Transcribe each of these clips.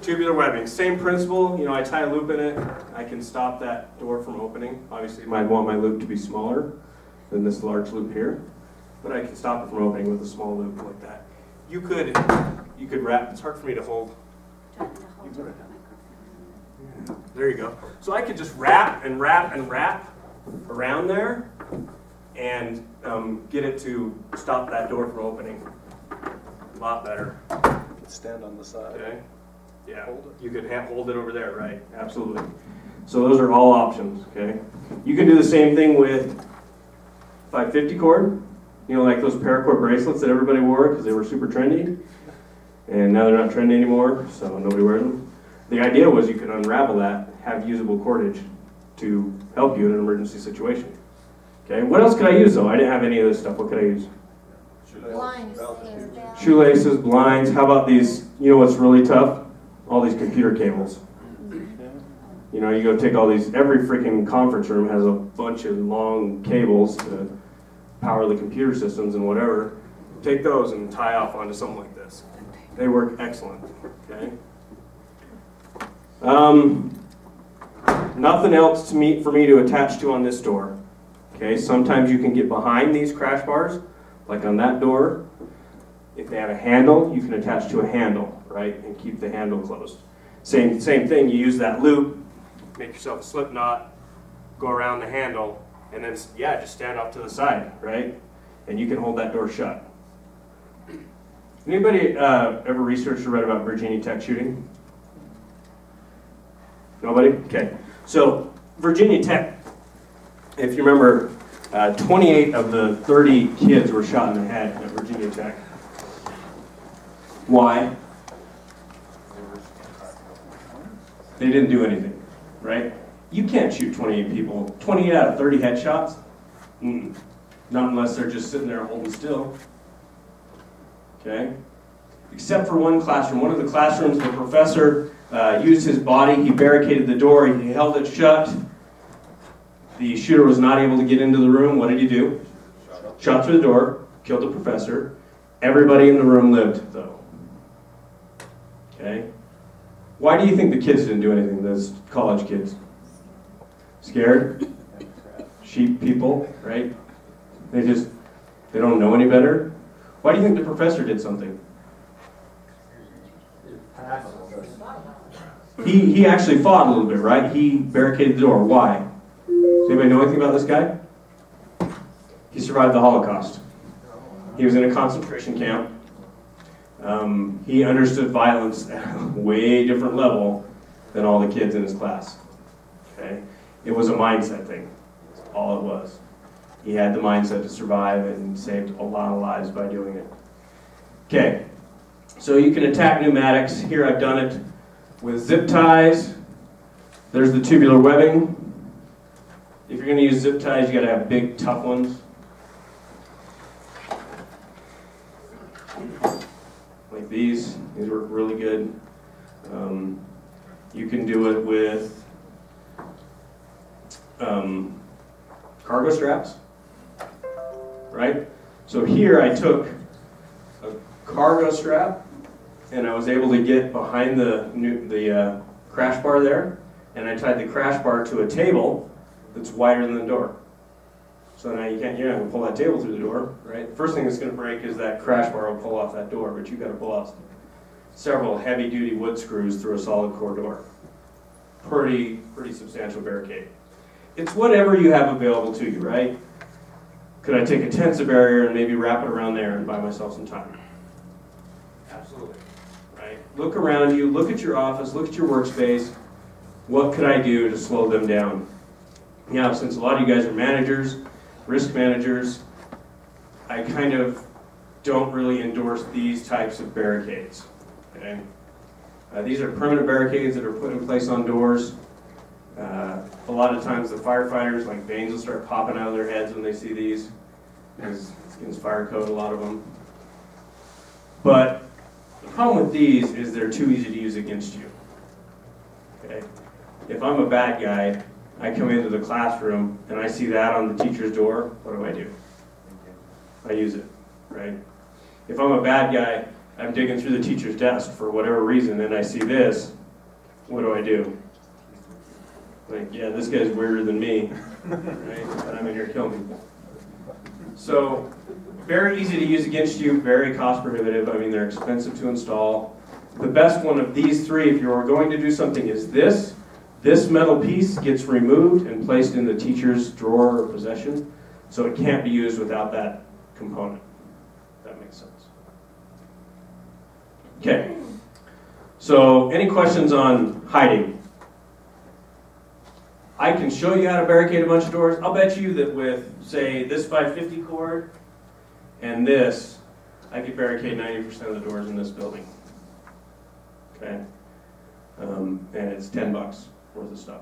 Tubular webbing, same principle. You know, I tie a loop in it. I can stop that door from opening. Obviously, I'd want my loop to be smaller than this large loop here, but I can stop it from opening with a small loop like that. You could wrap. It's hard for me to hold. There you go. So I could just wrap and wrap and wrap around there and get it to stop that door from opening. A lot better. Stand on the side. Okay. Yeah. Hold it. You could hold it over there, right? Absolutely. So those are all options. Okay. You can do the same thing with 550 cord. You know, like those paracord bracelets that everybody wore because they were super trendy, and now they're not trendy anymore, so nobody wears them. The idea was you could unravel that, have usable cordage to help you in an emergency situation. Okay, what else could I use though? I didn't have any of this stuff. What could I use? Blinds. Shoelaces, blinds. How about these? You know what's really tough? All these computer cables. You know, you go take all these, every freaking conference room has a bunch of long cables to power the computer systems and whatever. Take those and tie off onto something like this. They work excellent. Okay. Nothing else for me to attach to on this door. Okay. Sometimes you can get behind these crash bars, like on that door. If they have a handle, you can attach to a handle, right, and keep the handle closed. Same thing. You use that loop, make yourself a slip knot, go around the handle, and then yeah, just stand off to the side, right, and you can hold that door shut. Anybody ever researched or read about Virginia Tech shooting? Nobody? Okay. So Virginia Tech, if you remember, 28 of the 30 kids were shot in the head at Virginia Tech. Why? They didn't do anything, right? You can't shoot 28 people. 28 out of 30 headshots? Not unless they're just sitting there holding still. Okay? Except for one classroom. One of the classrooms, the professor used his body, he barricaded the door, he held it shut. The shooter was not able to get into the room. What did he do? Shot through the door, killed the professor. Everybody in the room lived, though. Okay? Why do you think the kids didn't do anything, those college kids? Scared? Sheep people, right? They don't know any better. Why do you think the professor did something? He actually fought a little bit, right? He barricaded the door. Why? Does anybody know anything about this guy? He survived the Holocaust. He was in a concentration camp. He understood violence at a way different level than all the kids in his class. Okay? It was a mindset thing. That's all it was. He had the mindset to survive and saved a lot of lives by doing it. Okay, so you can attack pneumatics. Here I've done it with zip ties. There's the tubular webbing. If you're going to use zip ties, you got to have big, tough ones. Like these. These work really good. You can do it with cargo straps, right? So here I took a cargo strap and I was able to get behind the crash bar there, and I tied the crash bar to a table that's wider than the door. So now you're not going to pull that table through the door, right? The first thing that's going to break is that crash bar will pull off that door, but you've got to pull out several heavy-duty wood screws through a solid core door. Pretty substantial barricade. It's whatever you have available to you, right? Could I take a tensor barrier and maybe wrap it around there and buy myself some time? Absolutely, right? Look around you, look at your office, look at your workspace. What could I do to slow them down? Now, since a lot of you guys are managers, risk managers, I kind of don't really endorse these types of barricades. Okay? These are permanent barricades that are put in place on doors. A lot of times the firefighters, like veins will start popping out of their heads when they see these, because it's against fire code, a lot of them. But the problem with these is they're too easy to use against you. Okay? If I'm a bad guy, I come into the classroom and I see that on the teacher's door, what do? I use it, right? If I'm a bad guy I'm digging through the teacher's desk for whatever reason and I see this, what do? Like, yeah, this guy's weirder than me, right? But I'm in here killing people. So, very easy to use against you, very cost prohibitive. I mean, they're expensive to install. The best one of these three, if you're going to do something, is this. This metal piece gets removed and placed in the teacher's drawer or possession, so it can't be used without that component. If that makes sense. Okay. So, any questions on hiding? I can show you how to barricade a bunch of doors. I'll bet you that with, say, this 550 cord and this, I could barricade 90% of the doors in this building. Okay? And it's $10 worth of stuff.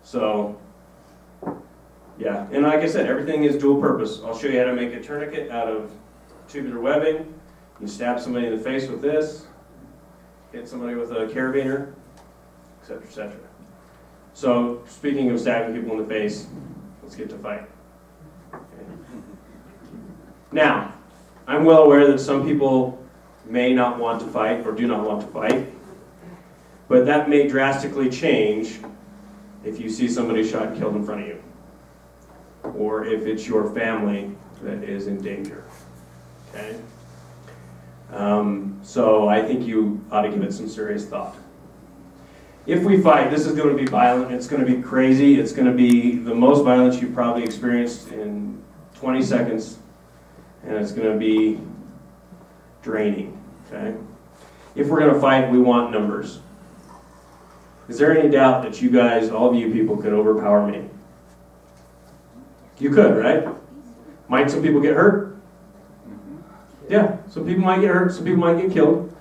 So, yeah. And like I said, everything is dual purpose. I'll show you how to make a tourniquet out of tubular webbing. You stab somebody in the face with this, hit somebody with a carabiner, etc., etc. So, speaking of stabbing people in the face, let's get to fight. Okay. Now, I'm well aware that some people may not want to fight or do not want to fight, but that may drastically change if you see somebody shot and killed in front of you, or if it's your family that is in danger. Okay? So I think you ought to give it some serious thought. If we fight, this is going to be violent, it's going to be crazy, it's going to be the most violence you've probably experienced in 20 seconds, and it's going to be draining, okay? If we're going to fight, we want numbers. Is there any doubt that you guys, all of you people, could overpower me? You could, right? Might some people get hurt? Yeah, some people might get hurt, some people might get killed.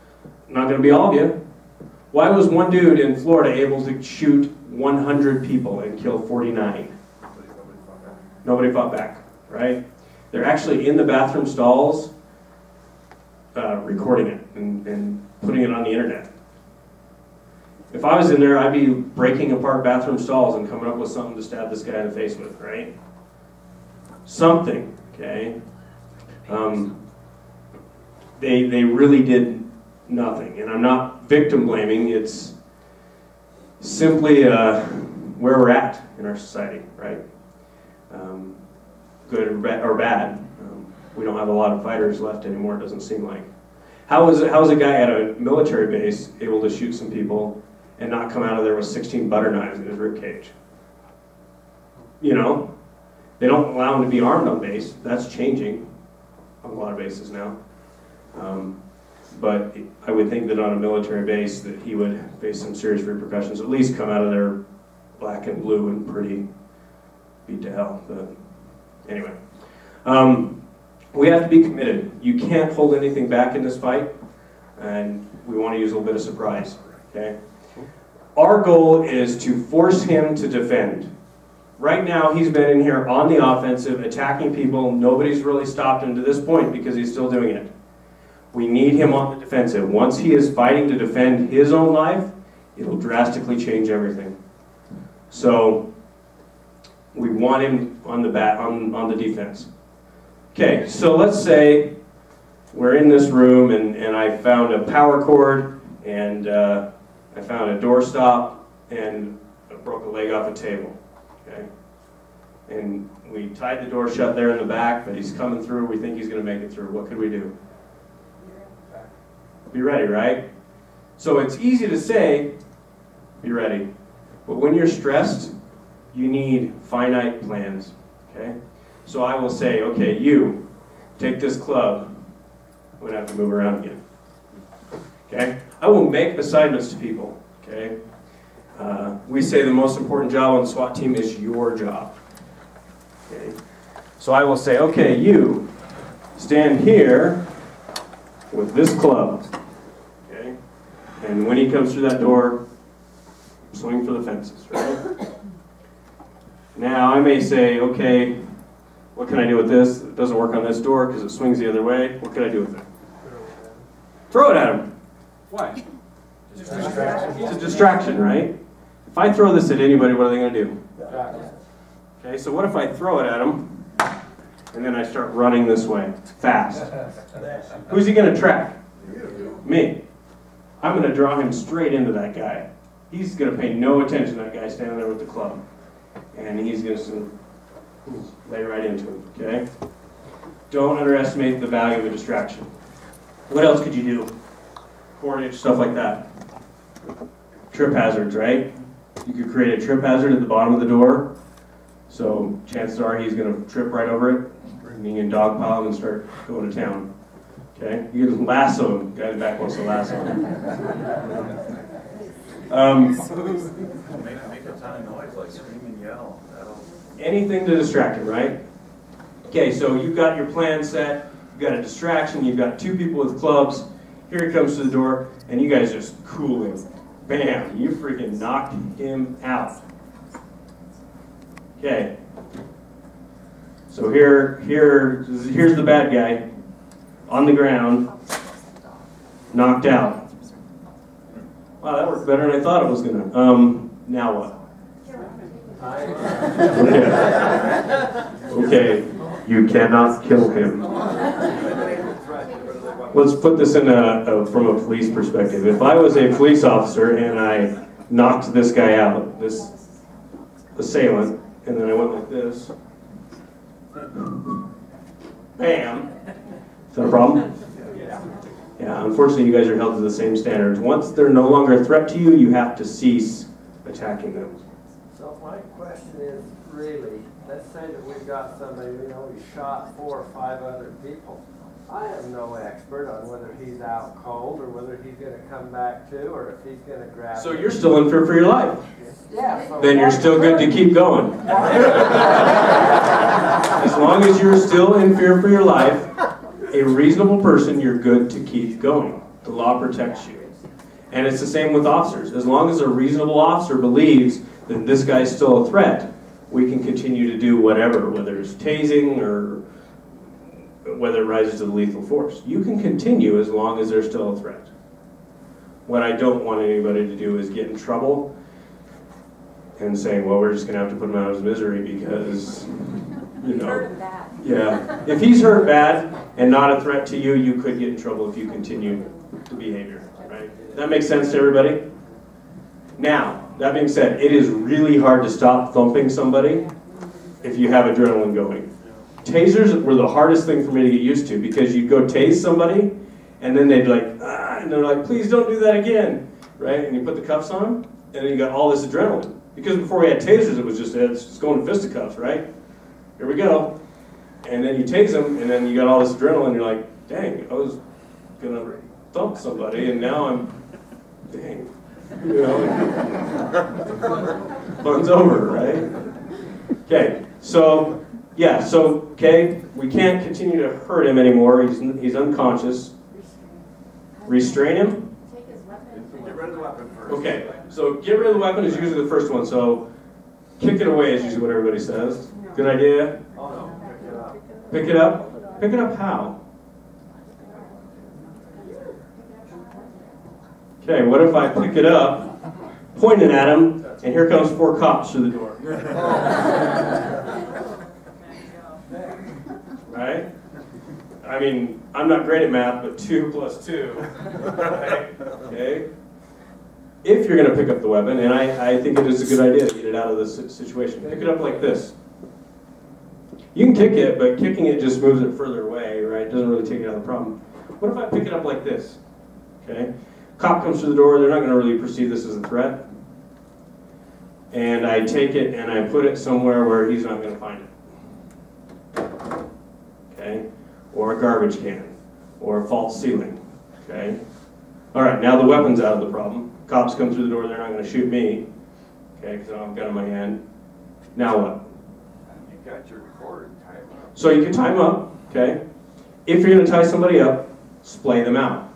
Not going to be all of you. Why was one dude in Florida able to shoot 100 people and kill 49? Nobody fought back, right? They're actually in the bathroom stalls recording it and putting it on the internet. If I was in there, I'd be breaking apart bathroom stalls and coming up with something to stab this guy in the face with, right? Something, okay? They really did nothing, and I'm not victim blaming, it's simply where we're at in our society, right? Good or bad. We don't have a lot of fighters left anymore, it doesn't seem like. How is a guy at a military base able to shoot some people and not come out of there with 16 butter knives in his ribcage? You know? They don't allow him to be armed on base. That's changing on a lot of bases now. But I would think that on a military base that he would face some serious repercussions, at least come out of there black and blue and pretty beat to hell. But anyway, we have to be committed. You can't hold anything back in this fight, and we want to use a little bit of surprise, okay? Our goal is to force him to defend. Right now, he's been in here on the offensive, attacking people. Nobody's really stopped him to this point because he's still doing it. We need him on the defensive. Once he is fighting to defend his own life, it'll drastically change everything. So we want him on the defense. Okay, so let's say we're in this room and I found a power cord and I found a doorstop and I broke a leg off a table. Okay, and we tied the door shut there in the back, but he's coming through. We think he's going to make it through. What could we do? Be ready, right? So it's easy to say, be ready. But when you're stressed, you need finite plans, okay? So I will say, okay, you, take this club. I'm going to have to move around again, okay? I will make assignments to people, okay? We say the most important job on the SWAT team is your job, okay? So I will say, okay, you, stand here with this club. And when he comes through that door, swing for the fences, right? Now I may say, okay, what can I do with this? It doesn't work on this door because it swings the other way. What can I do with it? Throw it at him. Why? It's a distraction, right? If I throw this at anybody, what are they going to do? Okay, so what if I throw it at him And then I start running this way, fast. Who's he going to track? Me. I'm going to draw him straight into that guy. He's going to pay no attention to that guy standing there with the club. And he's going to lay right into him, okay? Don't underestimate the value of a distraction. What else could you do? Cordage, stuff like that. Trip hazards, right? You could create a trip hazard at the bottom of the door. So chances are he's going to trip right over it. And you can dogpile him and start going to town. Okay? You can lasso him. Guy's back wants to lasso him. Make a ton of noise, like scream and yell. Anything to distract him, right? Okay, so you've got your plan set. You've got a distraction. You've got two people with clubs. Here he comes to the door, and you guys just cool him. Bam! You freaking knocked him out. Okay. So here's the bad guy on the ground, knocked out. Wow, that worked better than I thought it was gonna. Now what? Okay. You cannot kill him. Let's put this in from a police perspective. If I was a police officer and I knocked this guy out, this assailant, and then I went like this, bam, is that a problem? Yeah, unfortunately you guys are held to the same standards. Once they're no longer a threat to you, you have to cease attacking them. So my question is really, let's say that we've got somebody, we shot 4 or 5 other people. I am no expert on whether he's out cold or whether he's going to come back to or if he's going to grab. So you're still in fear for your life. Yeah. So then you're still good to keep going. As long as you're still in fear for your life, a reasonable person, you're good to keep going. The law protects you. And it's the same with officers. As long as a reasonable officer believes that this guy's still a threat, we can continue to do whatever, whether it's tasing or whether it rises to the lethal force. You can continue as long as there's still a threat. What I don't want anybody to do is get in trouble and saying, well, we're just going to have to put him out of his misery because, yeah. If he's hurt bad and not a threat to you, you could get in trouble if you continue the behavior, right? That makes sense to everybody? Now, that being said, it is really hard to stop thumping somebody if you have adrenaline going. Tasers were the hardest thing for me to get used to because you'd go tase somebody and then they'd be like, ah, and they're like, please don't do that again, right? And you put the cuffs on them and then you got all this adrenaline. Because before we had tasers, it was just going to fisticuffs, right? Here we go. And then you tase them and then you got all this adrenaline, you're like, dang, I was gonna thump somebody and now I'm, dang. Fun's over, right? Okay, so, yeah, so, okay, we can't continue to hurt him anymore. He's unconscious. Restrain him? Get rid of the weapon first. Okay, so get rid of the weapon is usually the first one, so kick it away is usually what everybody says. Good idea? Oh, no, Pick it up? Pick it up how? Okay, what if I pick it up, pointing at him, and here comes 4 cops through the door? Right? I mean, I'm not great at math, but 2 + 2, right? Okay? If you're going to pick up the weapon, and I think it is a good idea to get it out of this situation, pick it up like this. You can kick it, but kicking it just moves it further away, right? It doesn't really take it out of the problem. What if I pick it up like this? Okay? Cop comes through the door, they're not going to really perceive this as a threat. And I take it and I put it somewhere where he's not going to find it. Okay? Or a garbage can. Or a false ceiling. Okay? Alright, now the weapon's out of the problem. Cops come through the door, they're not going to shoot me. Okay, because I don't have a gun in my hand. Now what? You've got your recorder timed up. So you can tie them up, okay? If you're going to tie somebody up, splay them out.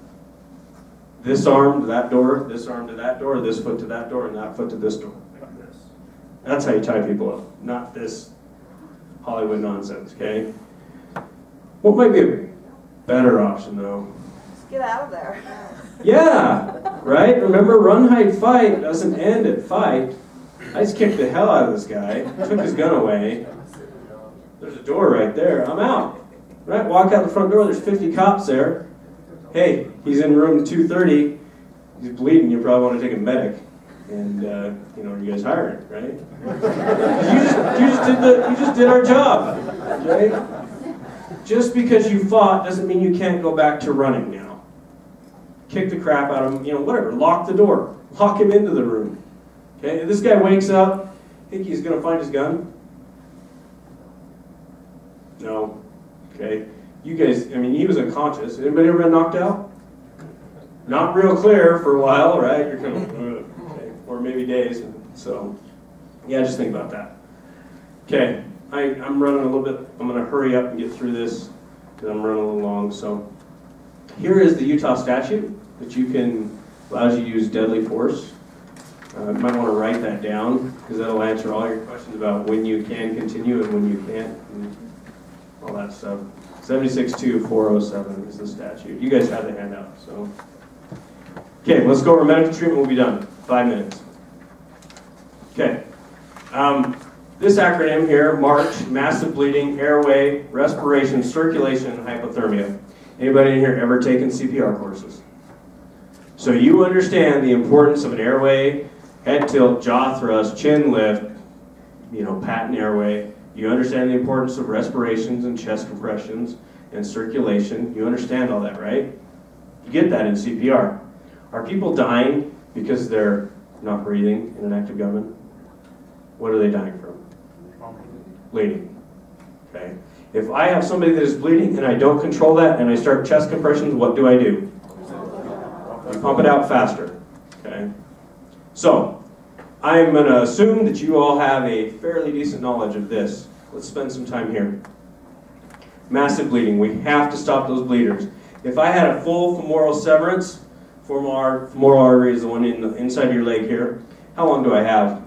This arm to that door, this arm to that door, this foot to that door, and that foot to this door. Like this. That's how you tie people up, not this Hollywood nonsense, okay? What might be a better option, though? Just get out of there. Yeah, right? Remember, run, hide, fight doesn't end at fight. I just kicked the hell out of this guy, took his gun away, There's a door right there. I'm out. Right? Walk out the front door. There's 50 cops there. Hey, he's in room 230. He's bleeding. You probably want to take a medic. And you know, you guys hiring, right? you just did our job. Okay? Just because you fought doesn't mean you can't go back to running now. Kick the crap out of him. You know, whatever. Lock the door. Lock him into the room. Okay? If this guy wakes up, think he's going to find his gun? No. Okay. You guys, I mean, he was unconscious. Anybody ever been knocked out? Not real clear for a while, right? You're kind of, okay. Or maybe days. So, yeah, just think about that. Okay. I'm running a little bit. I'm going to hurry up and get through this because I'm running a little long. So, here is the Utah statute that allows you to use deadly force. You might want to write that down because that'll answer all your questions about when you can continue and when you can't, and all that stuff. 762407 is the statute. You guys have the handout, so. Okay, let's go over medical treatment. We'll be done. 5 minutes. Okay. This acronym here, MARCH, massive bleeding, airway, respiration, circulation, and hypothermia. Anybody in here ever taken CPR courses? So you understand the importance of an airway, head tilt, jaw thrust, chin lift, you know, patent airway. You understand the importance of respirations and chest compressions and circulation. You understand all that, right? You get that in CPR. Are people dying because they're not breathing in an active gunman? What are they dying from? Bleeding. Okay. If I have somebody that is bleeding and I don't control that and I start chest compressions, what do? You pump it out faster. Okay. So, I'm going to assume that you all have a fairly decent knowledge of this. Let's spend some time here. Massive bleeding. We have to stop those bleeders. If I had a full femoral severance, femoral artery is the one inside your leg here. How long do I have?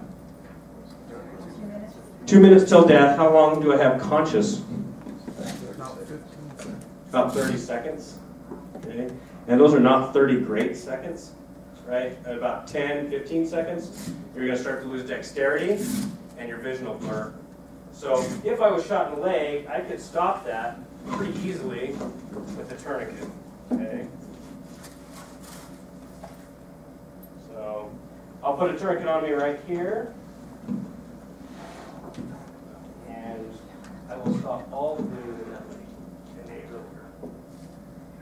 2 minutes till death. How long do I have conscious? About 30 seconds. Okay. And those are not 30 great seconds, right? At about 10, 15 seconds, you're going to start to lose dexterity and your vision will blur. So if I was shot in the leg, I could stop that pretty easily with a tourniquet. Okay. So I'll put a tourniquet on me right here. And I will stop all the bleeding in that way.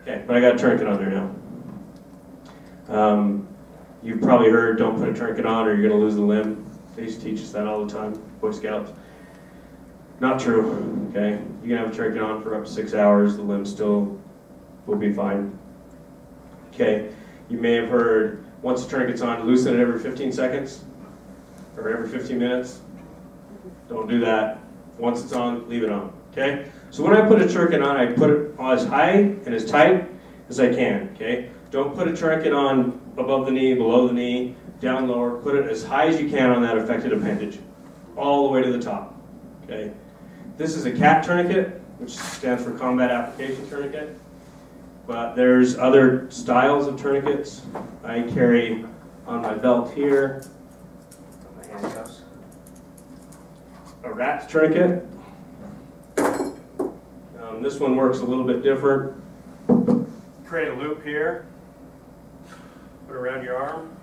Okay, but I got a tourniquet on there now. You've probably heard, don't put a tourniquet on or you're going to lose the limb. They used to teach us that all the time, Boy Scouts. Not true, okay? You can have a tourniquet on for up to 6 hours, the limb still will be fine. Okay, you may have heard, once the tourniquet's on, loosen it every 15 seconds or every 15 minutes. Don't do that. Once it's on, leave it on, okay? So when I put a tourniquet on, I put it as high and as tight as I can, okay? Don't put a tourniquet on above the knee, below the knee, down lower. Put it as high as you can on that affected appendage, all the way to the top, okay? This is a CAT tourniquet, which stands for Combat Application Tourniquet. But there's other styles of tourniquets. I carry on my belt here, my handcuffs, a rat tourniquet. This one works a little bit different. Create a loop here, put it around your arm,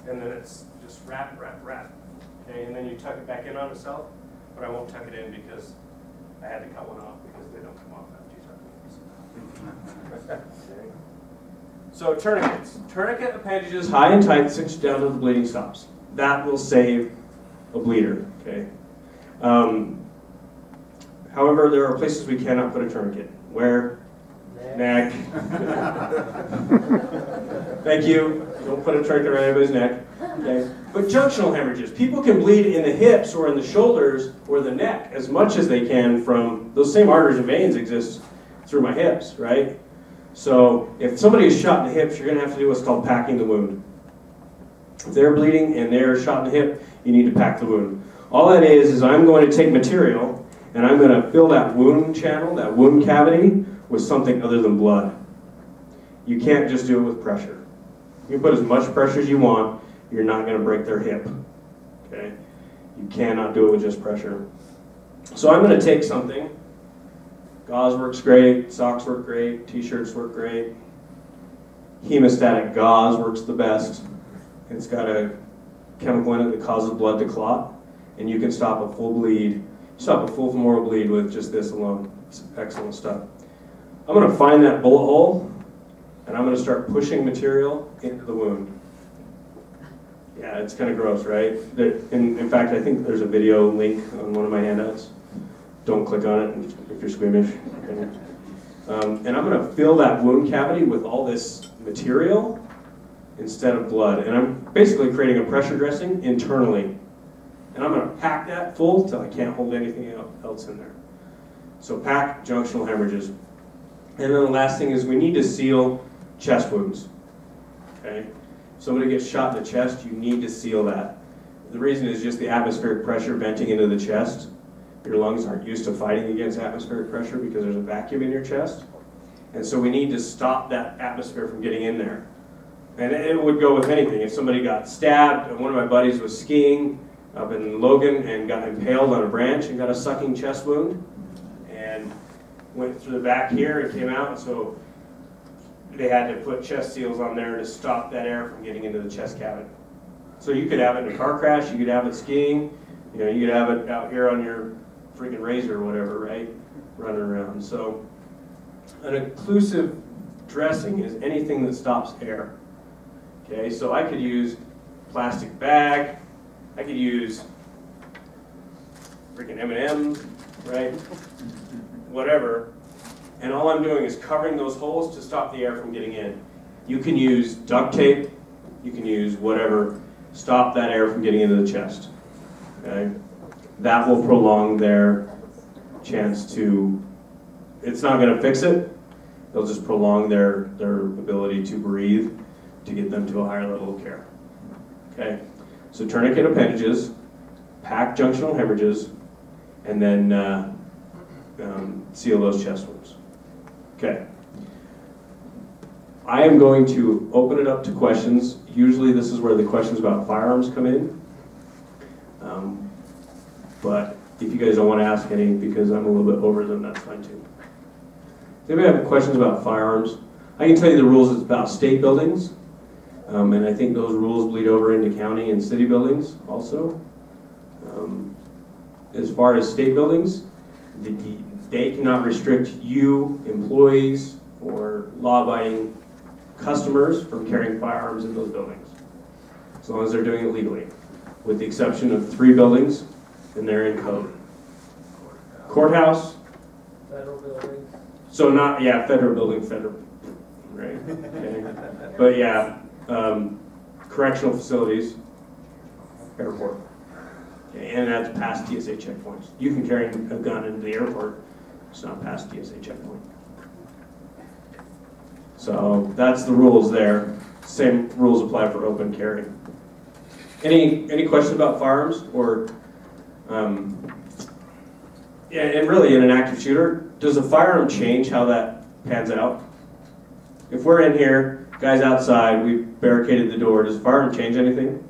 and then it's just wrap. Okay, and then you tuck it back in on itself, but I won't tuck it in because I had to cut one off because they don't come off after you tuck it in. So tourniquets. Tourniquet appendages high and tight, cinch down till the bleeding stops. That will save a bleeder. Okay. However, there are places we cannot put a tourniquet. Where? Neck. Thank you. Don't put a tourniquet around anybody's neck. Okay. But junctional hemorrhages. People can bleed in the hips or in the shoulders or the neck as much as they can from those same arteries and veins exist through my hips, right? So if somebody is shot in the hips, you're going to have to do what's called packing the wound. If they're bleeding and they're shot in the hip, you need to pack the wound. All that is I'm going to take material and I'm going to fill that wound channel, that wound cavity, with something other than blood. You can't just do it with pressure. You can put as much pressure as you want, you're not going to break their hip. Okay? You cannot do it with just pressure. So I'm going to take something. Gauze works great, socks work great, t-shirts work great. Hemostatic gauze works the best. It's got a chemical in it that causes blood to clot, and you can stop a full bleed, stop a full femoral bleed with just this alone. It's excellent stuff. I'm going to find that bullet hole, and I'm going to start pushing material into the wound. Yeah, it's kind of gross, right? In fact, I think there's a video link on one of my handouts. Don't click on it if you're squeamish. Okay. And I'm going to fill that wound cavity with all this material instead of blood. And I'm basically creating a pressure dressing internally. And I'm going to pack that full till I can't hold anything else in there. So pack junctional hemorrhages. And then the last thing is we need to seal chest wounds. Okay? If somebody gets shot in the chest, you need to seal that. The reason is just the atmospheric pressure venting into the chest. Your lungs aren't used to fighting against atmospheric pressure because there's a vacuum in your chest. And so we need to stop that atmosphere from getting in there. And it would go with anything. If somebody got stabbed, and one of my buddies was skiing up in Logan and got impaled on a branch and got a sucking chest wound and went through the back here and came out, and so they had to put chest seals on there to stop that air from getting into the chest cavity. So you could have it in a car crash, you could have it skiing, you know, you could have it out here on your freaking razor or whatever, right? Running around. So an occlusive dressing is anything that stops air. Okay, so I could use plastic bag, I could use freaking M&M's, right? Whatever. And all I'm doing is covering those holes to stop the air from getting in. You can use duct tape, you can use whatever, stop that air from getting into the chest. Okay? That will prolong their chance to, it's not going to fix it, it'll just prolong their ability to breathe to get them to a higher level of care. Okay? So tourniquet appendages, pack junctional hemorrhages, and then seal those chest wounds. Okay. I am going to open it up to questions. Usually this is where the questions about firearms come in. But if you guys don't want to ask any because I'm a little bit over them, that's fine too. Does anybody have questions about firearms? I can tell you the rules about state buildings. And I think those rules bleed over into county and city buildings also. As far as state buildings, they cannot restrict you, employees, or law-abiding customers from carrying firearms in those buildings, as long as they're doing it legally, with the exception of 3 buildings, and they're in code. Courthouse. Federal buildings. So not, yeah, federal building, federal, right? Okay. But yeah, correctional facilities, airport. Okay, and that's past TSA checkpoints. You can carry a gun into the airport, it's not past TSA checkpoint. So that's the rules there. Same rules apply for open carry. Any questions about firearms? Or, yeah, and really in an active shooter, does a firearm change how that pans out? If we're in here, guys outside, we've barricaded the door, does the firearm change anything?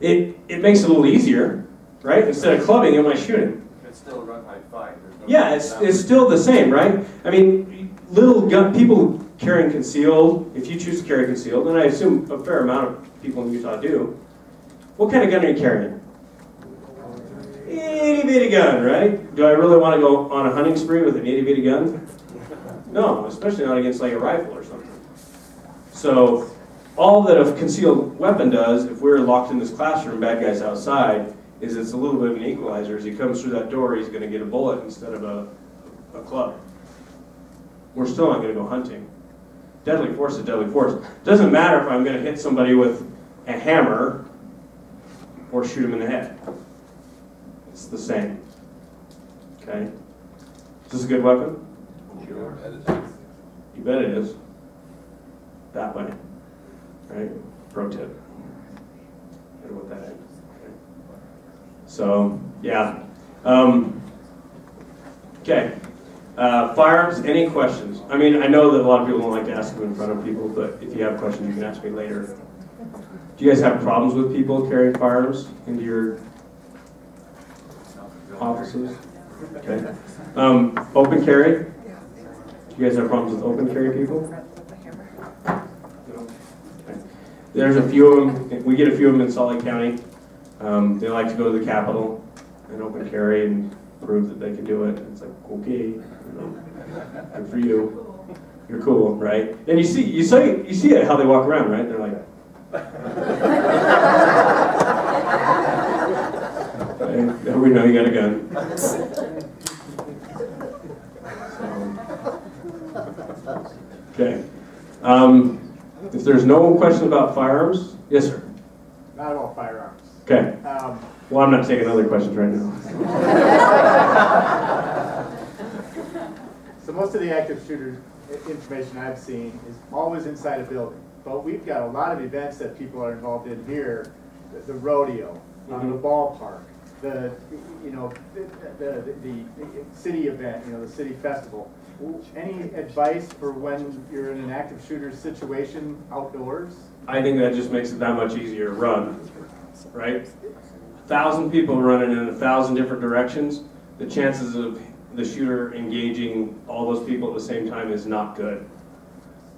It makes it a little easier, right? Instead of clubbing, am I shooting? It's still a run high fight. Yeah, it's still the same, right? I mean, little gun, people carrying concealed, if you choose to carry concealed, and I assume a fair amount of people in Utah do, what kind of gun are you carrying? Itty bitty gun, right? Do I really want to go on a hunting spree with an itty bitty gun? No, especially not against like a rifle or something. So all that a concealed weapon does, if we're locked in this classroom, bad guys outside, is it's a little bit of an equalizer. As he comes through that door, he's going to get a bullet instead of a club. We're still not going to go hunting. Deadly force is deadly force. Doesn't matter if I'm going to hit somebody with a hammer or shoot him in the head. It's the same. Okay? Is this a good weapon? Sure. You bet it is. That way. Right? Pro tip. Better with that end. Okay. So, yeah. Okay. Firearms, any questions? I mean, I know that a lot of people don't like to ask them in front of people, but if you have questions, you can ask me later. Do you guys have problems with people carrying firearms into your... No. offices? Okay. Open carry? You guys have problems with open carry people? No? Okay. There's a few of them, we get a few of them in Salt Lake County. They like to go to the Capitol and open carry and prove that they can do it. It's like, okay, you know, good for you. You're cool, right? And you see it how they walk around, right? They're like, we know you got a gun. So, okay. If there's no question about firearms, yes, sir. Not about firearms. Okay. Well, I'm not taking other questions right now. So most of the active shooter information I've seen is always inside a building. But we've got a lot of events that people are involved in here. The rodeo, the ballpark, the city event, the city festival. Any advice for when you're in an active shooter situation outdoors? I think that just makes it that much easier to run, right? 1,000 people running in 1,000 different directions, the chances of the shooter engaging all those people at the same time is not good.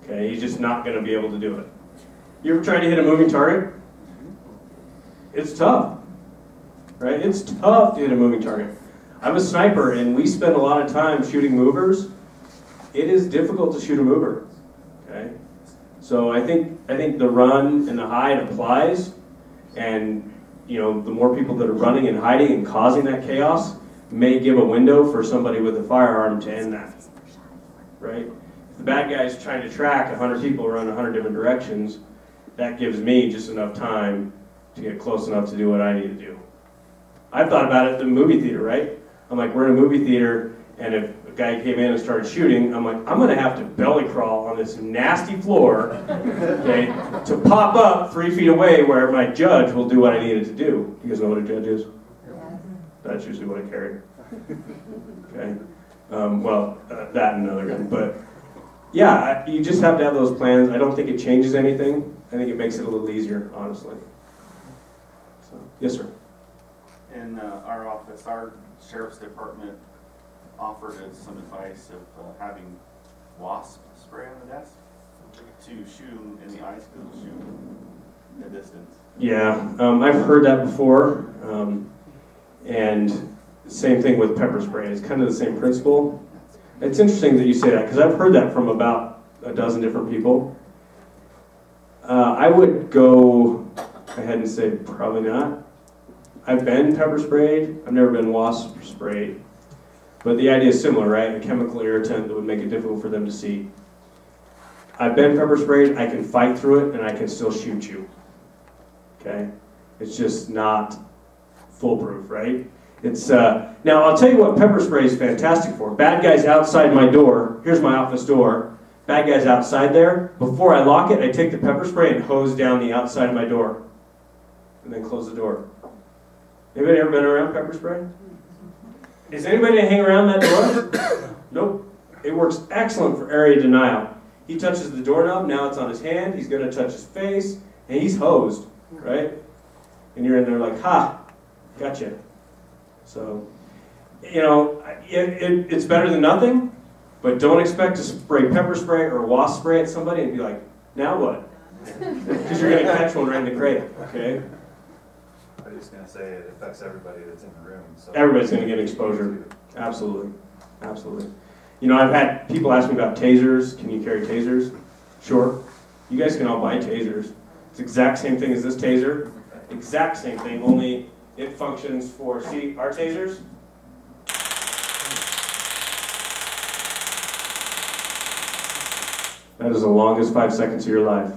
Okay, he's just not going to be able to do it. You ever tried to hit a moving target? It's tough, right? It's tough to hit a moving target. I'm a sniper, and we spend a lot of time shooting movers. It is difficult to shoot a mover. Okay, so I think the run and the hide applies, and the more people that are running and hiding and causing that chaos may give a window for somebody with a firearm to end that, right? If the bad guy's trying to track 100 people around 100 different directions, that gives me just enough time to get close enough to do what I need to do. I've thought about it in the movie theater, right? I'm like, we're in a movie theater, and if a guy came in and started shooting, I'm like, I'm gonna have to belly crawl on this nasty floor, okay, to pop up 3 feet away where my judge will do what I needed to do. You guys know what a judge is? That's usually what I carry. Okay. That and another gun. But yeah, you just have to have those plans. I don't think it changes anything. I think it makes it a little easier, honestly. So, yes, sir. In our office, our sheriff's department offered us some advice of having wasp spray on the desk to shoot them in the eyes because it'll shoot at a distance. Yeah, I've heard that before. And same thing with pepper spray. It's kind of the same principle. It's interesting that you say that because I've heard that from about a dozen different people. I would go ahead and say probably not. I've been pepper sprayed. I've never been wasp sprayed. But the idea is similar, right? A chemical irritant that would make it difficult for them to see. I've been pepper sprayed. I can fight through it and I can still shoot you. Okay? It's just not foolproof, right? It's now I'll tell you what pepper spray is fantastic for. Bad guys outside my door. Here's my office door. Bad guys outside there. Before I lock it, I take the pepper spray and hose down the outside of my door, and then close the door. Anybody ever been around pepper spray? Is anybody hang around that door? Nope. It works excellent for area denial. He touches the doorknob. Now it's on his hand. He's going to touch his face, and he's hosed, right? And you're in there like, ha. Gotcha. So, it's better than nothing, but don't expect to spray pepper spray or wasp spray at somebody and be like, now what? Because you're going to catch one right in the cradle, okay? I was just going to say it affects everybody that's in the room. So everybody's going to get exposure. Absolutely. Absolutely. I've had people ask me about tasers. Can you carry tasers? Sure. You guys can all buy tasers. It's the exact same thing as this taser. Exact same thing, only it functions for, see, our tasers? That is the longest 5 seconds of your life.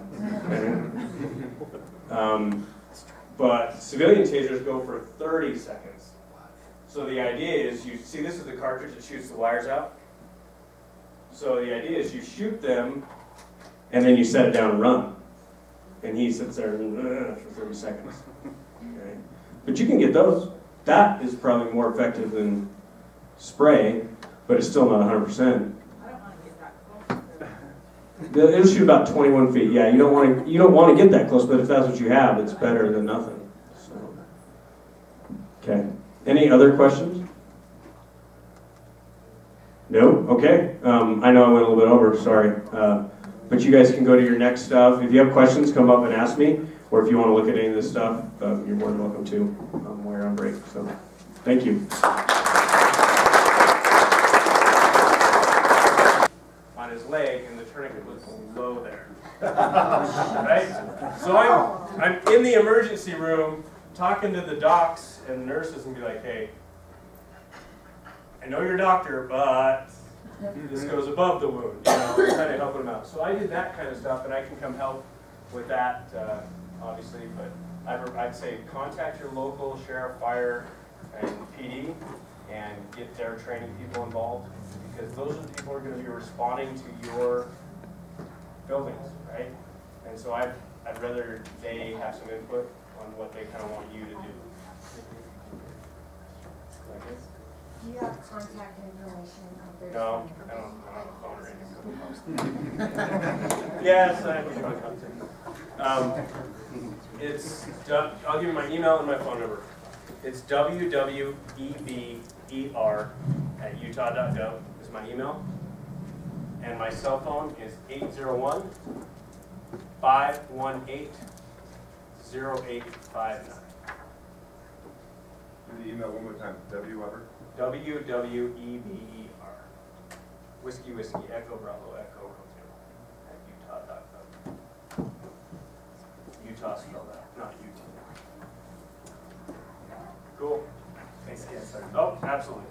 Okay? But civilian tasers go for 30 seconds. So the idea is, you see this is the cartridge that shoots the wires out? So the idea is you shoot them, and then you set it down and run. And he sits there for 30 seconds. Okay? But you can get those. That is probably more effective than spray, but it's still not 100%. I don't want to get that close. It'll shoot about 21 feet. Yeah, you don't want to get that close, but if that's what you have, it's better than nothing. So, okay. Any other questions? No? Okay. I know I went a little bit over, sorry. But you guys can go to your next stuff. If you have questions, come up and ask me. Or if you want to look at any of this stuff, you're more than welcome to. We're on break, so thank you. On his leg, and the tourniquet was below there. Right? So I'm in the emergency room talking to the docs and nurses and be like, hey, I know you're a doctor, but this goes above the wound, you know, kind of helping them out. So I did that kind of stuff, and I can come help with that, obviously, but I'd say contact your local sheriff, fire, and PD, and get their training people involved, because those are the people who are going to be responding to your buildings, right? And so I'd rather they have some input on what they kind of want you to do. Like this? Do you have contact information of their? No, I don't have a phone or anything. Yes, I have contact. It's, I'll give you my email and my phone number. It's wweber@utah.gov is my email. And my cell phone is 801-518-0859. Do the email one more time, W Weber? WWEBER. Whiskey, Echo, Bravo, Echo, Hotel at utah.gov. Utah spelled out, not UT. Cool. Thanks again, sir. Oh, absolutely.